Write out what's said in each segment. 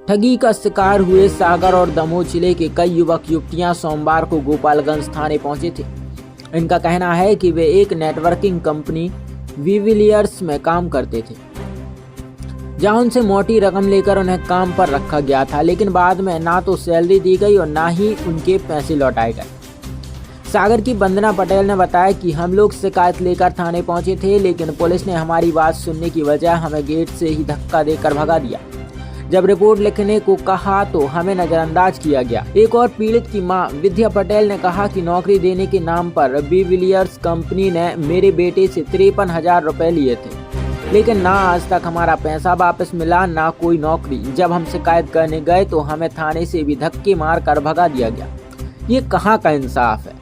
ठगी का शिकार हुए सागर और दमोह जिले के कई युवक युवतियां सोमवार को गोपालगंज थाने पहुंचे थे। इनका कहना है कि वे एक नेटवर्किंग कंपनी विविलियर्स में काम करते थे, जहां उनसे मोटी रकम लेकर उन्हें काम पर रखा गया था, लेकिन बाद में ना तो सैलरी दी गई और ना ही उनके पैसे लौटाए गए। सागर की वंदना पटेल ने बताया कि हम लोग शिकायत लेकर थाने पहुंचे थे, लेकिन पुलिस ने हमारी बात सुनने की बजाय हमें गेट से ही धक्का देकर भगा दिया। जब रिपोर्ट लिखने को कहा तो हमें नजरअंदाज किया गया। एक और पीड़ित की मां विद्या पटेल ने कहा कि नौकरी देने के नाम पर विविलियर्स कंपनी ने मेरे बेटे से 53,000 रुपए लिए थे, लेकिन ना आज तक हमारा पैसा वापस मिला, ना कोई नौकरी। जब हम शिकायत करने गए तो हमें थाने से भी धक्के मार कर भगा दिया गया। ये कहाँ का इंसाफ है।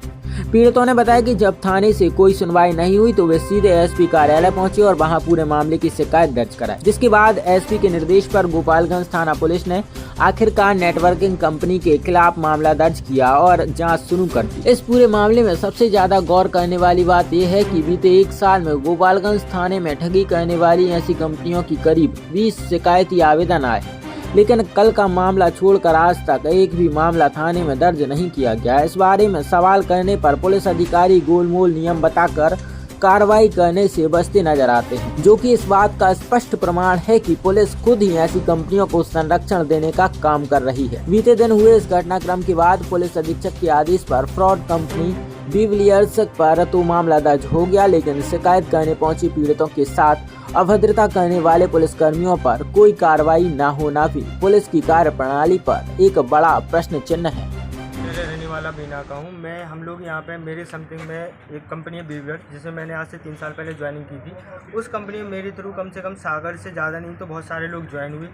पीड़ितों ने बताया कि जब थाने से कोई सुनवाई नहीं हुई तो वे सीधे एसपी कार्यालय पहुंचे और वहां पूरे मामले की शिकायत दर्ज कराई, जिसके बाद एसपी के निर्देश पर गोपालगंज थाना पुलिस ने आखिरकार नेटवर्किंग कंपनी के खिलाफ मामला दर्ज किया और जांच शुरू कर दी। इस पूरे मामले में सबसे ज्यादा गौर करने वाली बात यह है कि बीते 1 साल में गोपालगंज थाने में ठगी करने वाली ऐसी कंपनियों की करीब 20 शिकायती आवेदन आए, लेकिन कल का मामला छोड़कर आज तक एक भी मामला थाने में दर्ज नहीं किया गया। इस बारे में सवाल करने पर पुलिस अधिकारी गोलमोल नियम बताकर कार्रवाई करने से बचते नजर आते हैं, जो कि इस बात का स्पष्ट प्रमाण है कि पुलिस खुद ही ऐसी कंपनियों को संरक्षण देने का काम कर रही है। बीते दिन हुए इस घटनाक्रम के बाद पुलिस अधीक्षक के आदेश पर फ्रॉड कंपनी विविलियर्स पर तो मामला दर्ज हो गया, लेकिन शिकायत करने पहुंची पीड़ितों के साथ अभद्रता करने वाले पुलिसकर्मियों पर कोई कार्रवाई न होना भी पुलिस की कार्यप्रणाली पर एक बड़ा प्रश्न चिन्ह है। रहने वाला बीना का हूँ मैं। हम लोग यहाँ पे मेरे समथिंग में एक कंपनी है विविलियर्स, जिसमें मैंने आज से 3 साल पहले ज्वाइनिंग की थी। उस कंपनी में मेरे थ्रू कम से कम सागर से ज़्यादा नहीं तो बहुत सारे लोग ज्वाइन हुए।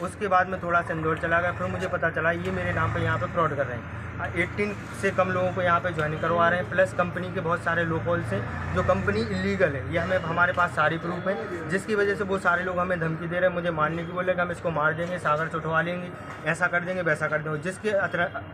उसके बाद मैं थोड़ा सा इंदौर चला गया, फिर मुझे पता चला ये मेरे नाम पे यहाँ पे फ्रॉड कर रहे हैं। 18 से कम लोगों को यहाँ पे ज्वाइन करवा रहे हैं, प्लस कंपनी के बहुत सारे लोकल्स हैं जो कंपनी इलीगल है। ये हमारे पास सारी प्रूफ है, जिसकी वजह से वो सारे लोग हमें धमकी दे रहे हैं, मुझे मारने की बोले कि हम इसको मार देंगे, सागर से उठवा लेंगे, ऐसा कर देंगे, वैसा कर देंगे। जिसके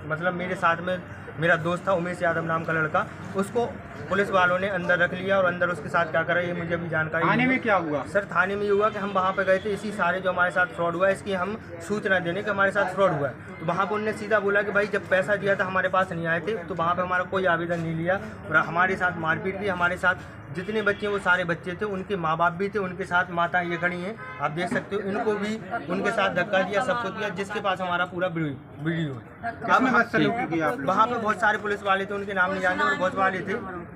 मतलब मेरे साथ में मेरा दोस्त था उमेश यादव नाम का लड़का, उसको पुलिस वालों ने अंदर रख लिया और अंदर उसके साथ क्या करा ये मुझे अभी जानकारी। थाने में क्या हुआ सर? थाने में ये हुआ कि हम वहाँ पे गए थे, इसी सारे जो हमारे साथ फ्रॉड हुआ है इसकी हम सूचना देने कि हमारे साथ फ्रॉड हुआ है। तो वहाँ पर उन्होंने सीधा बोला कि भाई जब पैसा दिया था हमारे पास नहीं आए थे, तो वहाँ पे हमारा कोई आवेदन नहीं लिया और हमारे साथ मारपीट की। हमारे साथ जितने बच्चे वो सारे बच्चे थे, उनके माँ बाप भी थे, उनके साथ माता ये खड़ी हैं, आप देख सकते हो, इनको भी उनके साथ धक्का दिया, सबको दिया, जिसके पास हमारा पूरा वीडियो है। वहाँ पे बहुत सारे पुलिस वाले थे, उनके नाम नहीं जानते और बहुत वाले थे,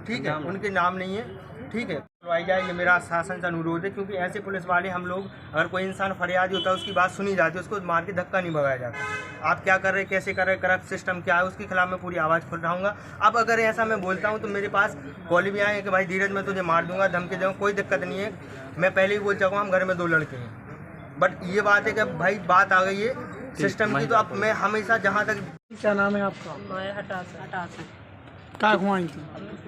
ठीक है, उनके नाम नहीं है, ठीक है। करवाई जाए ये मेरा शासन से अनुरोध है, क्योंकि ऐसे पुलिस वाले हम लोग, अगर कोई इंसान फरियादी होता है उसकी बात सुनी जाती है, उसको मार के धक्का नहीं भगाया जाता। आप क्या कर रहे हैं, कैसे कर रहे हैं, करप्ट सिस्टम क्या है, उसके खिलाफ मैं पूरी आवाज़ खोल रहा। अब अगर ऐसा मैं बोलता हूँ तो मेरे पास कॉल भी आए कि भाई धीरज मैं तुझे मार दूंगा, धमकी दूंगा, कोई दिक्कत नहीं है। मैं पहले ही बोल चुका हूँ हम घर में 2 लड़के हैं, बट ये बात है कि भाई बात आ गई है सिस्टम की, तो अब मैं हमेशा जहाँ तक। क्या नाम है आपका? मैं हटा से क्या घुमाई थी?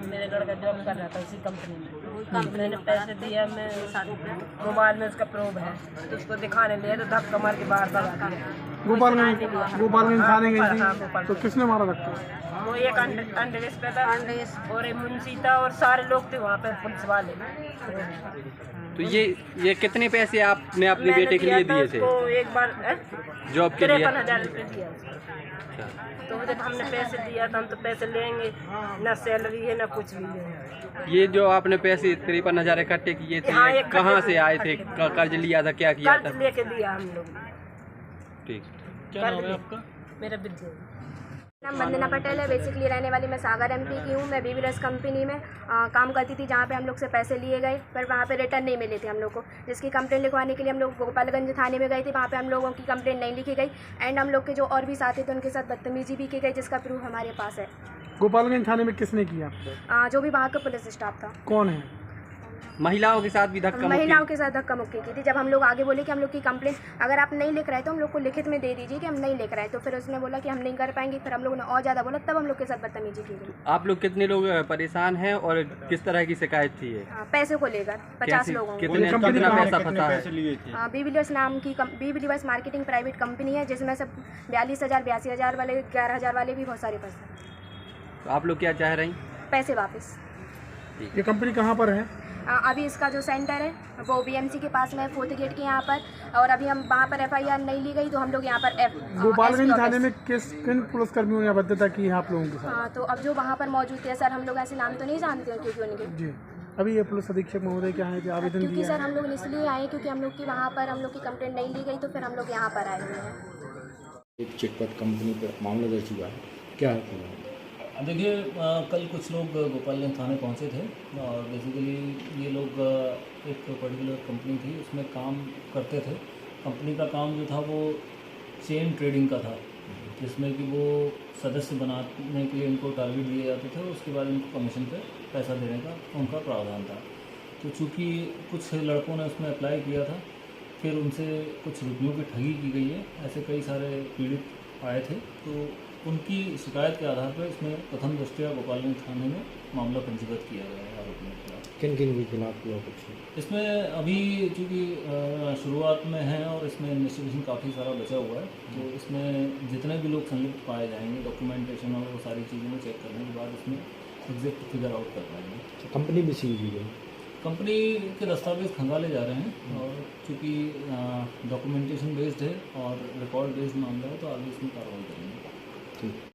मेरे लड़का जॉब कर रहा था उसी कंपनी में। कंपनी ने पैसे दिए, मैं मोबाइल में उसका प्रूफ है, तो उसको दिखाने लिए तो धक्का मार के बाहर भगा दिया। गोपालगंज थाने गई थी तो किसने मारा धक्का? वो एक अंडरेस पे था और एक मुंशी था और सारे लोग थे वहाँ पे पुलिस वाले। तो ये कितने पैसे आपने अपने बेटे के लिए दिए थे? एक बार जॉब के लिए 53,000 रुपये दिया। तो जब हमने पैसे दिया था हम तो पैसे लेंगे, ना सैलरी है ना कुछ भी है। ये जो आपने पैसे 53,000 इकट्ठे किए थे, कहाँ से आए थे? कर्ज लिया था, क्या किया था? कर्ज लेके दिया हम लोग। ठीक, क्या नाम है आपका? मेरा विद्या नाम वंदना पटेल है। बेसिकली रहने वाली मैं सागर एमपी की हूँ। मैं विविलियर्स कंपनी में काम करती थी, जहाँ पे हम लोग से पैसे लिए गए, पर वहाँ पे रिटर्न नहीं मिले थे हम लोग को, जिसकी कंप्लेंट लिखवाने के लिए हम लोग गोपालगंज थाने में गए थे। वहाँ पे हम लोगों की कंप्लेंट नहीं लिखी गई एंड हम लोग के जो और भी साथी थे उनके साथ बदतमीजी भी की गई, जिसका प्रूफ हमारे पास है। गोपालगंज थाने में किसने किया? जो भी वहाँ का पुलिस स्टाफ था। कौन है? महिलाओं के साथ भी धक्का महिलाओं के साथ धक्का मुक्की की थी। जब हम लोग आगे बोले कि हम लोग की कंप्लेन अगर आप नहीं लिख रहे तो हम लोग को लिखित में दे दीजिए कि हम नहीं लिख रहे हैं, तो फिर उसने बोला कि हम नहीं कर पाएंगे। फिर हम लोगों ने और ज़्यादा बोला, तब हम लोग के साथ बदतमीजी की गई। आप लोग कितने लोग परेशान हैं और किस तरह की शिकायत थी ये? पैसे को लेकर 50 लोगों को। कितना पैसा फंसा है? बी बिलियर्स नाम की बी बिलियर्स मार्केटिंग प्राइवेट कंपनी है, जिसमें सब 42,000 82,000 वाले 11,000 वाले भी बहुत सारे पैसे। तो आप लोग क्या चाह रही? पैसे वापस। ये कंपनी कहाँ पर है? अभी इसका जो सेंटर है वो BMC के पास में है, 4th गेट के यहाँ पर। और अभी हम वहाँ पर FIR नहीं ली गई, तो हम लोग यहाँ पर गोपालगंज थाने में किन पुलिसकर्मियों ने अभद्रता की है आप लोगों के साथ? तो अब जो वहाँ पर मौजूद थे सर, हम लोग ऐसे नाम तो नहीं जानते हैं क्योंकि उनके जी अभी ये पुलिस अधीक्षक महोदय क्या है कि आवेदन क्योंकि दिया सर हम लोग इसलिए आए क्योंकि हम लोग की वहाँ पर हम लोग की कंप्लेंट नहीं ली गई, तो फिर हम लोग यहाँ पर आए हुए हैं। एक चिटपट कंपनी पर मामला दर्ज हुआ है, क्या है पूरा? देखिए, कल कुछ लोग गोपालगंज थाने पहुंचे थे और बेसिकली ये लोग एक पर्टिकुलर कंपनी थी, उसमें काम करते थे। कंपनी का काम जो था वो चेन ट्रेडिंग का था, जिसमें कि वो सदस्य बनाने के लिए इनको टारगेट दिए जाते थे, उसके बाद इनको कमीशन पे पैसा देने का उनका प्रावधान था। तो चूँकि कुछ लड़कों ने उसमें अप्लाई किया था, फिर उनसे कुछ रुपयों की ठगी की गई है, ऐसे कई सारे पीड़ित आए थे। तो उनकी शिकायत के आधार पर इसमें प्रथम दृष्टया गोपालगंज थाने में मामला पंजीबद्ध किया गया है आरोपियों के खिलाफ। किन किन के खिलाफ हुआ कुछ? इसमें अभी चूँकि शुरुआत में है और इसमें इन्वेस्टिगेशन काफ़ी सारा बचा हुआ है, तो इसमें जितने भी लोग संलिप्त पाए जाएंगे, डॉक्यूमेंटेशन और वो सारी चीज़ों में चेक करने के बाद इसमें एग्जैक्ट फिगर आउट कर पाएंगे। कंपनी भी सील की गई? कंपनी के दस्तावेज खंगाले जा रहे हैं और चूँकि डॉक्यूमेंटेशन बेस्ड है और रिकॉर्ड बेस्ड मामला है, तो आगे इसमें कार्रवाई करेंगे। ठीक।